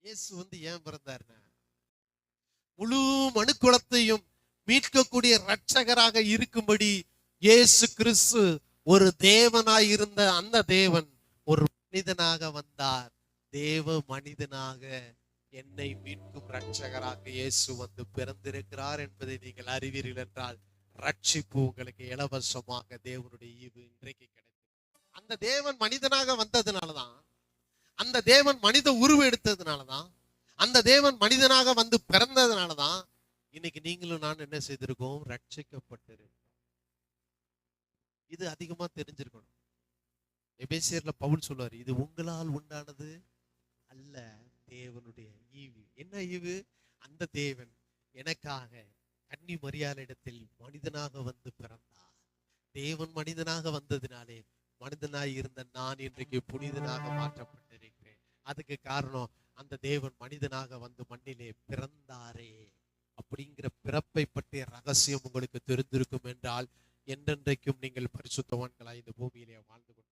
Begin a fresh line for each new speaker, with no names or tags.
இயேசு ஏன் பிறந்தாருன்னா, முழு மனுக்குலத்தையும் மீட்கக்கூடிய இரட்சகராக இருக்கும்படி இயேசு கிறிஸ்து ஒரு தேவனாய் இருந்த அந்த தேவன் ஒரு மனிதனாக வந்தார். தேவ மனிதனாக என்னை மீட்கும் இரட்சகராக இயேசு பிறந்திருக்கிறார் என்பதை நீங்கள் அறிவீர்கள் என்றால் ரட்சிப்பு உங்களுக்கு இலவசமாக தேவனுடைய ஈவு இன்றைக்கு கிடைக்கும். அந்த தேவன் மனிதனாக வந்ததுனாலதான், அந்த தேவன் மனித உருவம் எடுத்ததுனாலதான், அந்த தேவன் மனிதனாக பிறந்ததுனாலதான் இன்னைக்கு நீங்களும் நான் என்ன செய்திருக்கோம்? ரட்சிக்கப்பட்டிருக்கோம். இது அதிகமா தெரிஞ்சிருக்கணும். எபேசியர்ல பவுல் சொல்வார், இது உங்களால் உண்டானது அல்ல, தேவனுடைய ஈவு. என்ன ஈவு? அந்த தேவன் எனக்காக கன்னி மரியாளிடத்தில் மனிதனாக பிறந்தார். தேவன் மனிதனாக வந்ததினாலே மனிதனாய் இருந்த நான் இன்றைக்கு புனிதனாக மாற்றப்பட்டிருக்கிறேன். அதுக்கு காரணம் அந்த தேவன் மனிதனாக மண்ணிலே பிறந்தாரே. அப்படிங்கிற பிறப்பை பற்றிய ரகசியம் உங்களுக்கு தெரிந்திருக்கும் என்றால் என்றென்றைக்கும் நீங்கள் பரிசுத்தவான்களாய் இந்த பூமியிலே வாழ்ந்து கொண்டு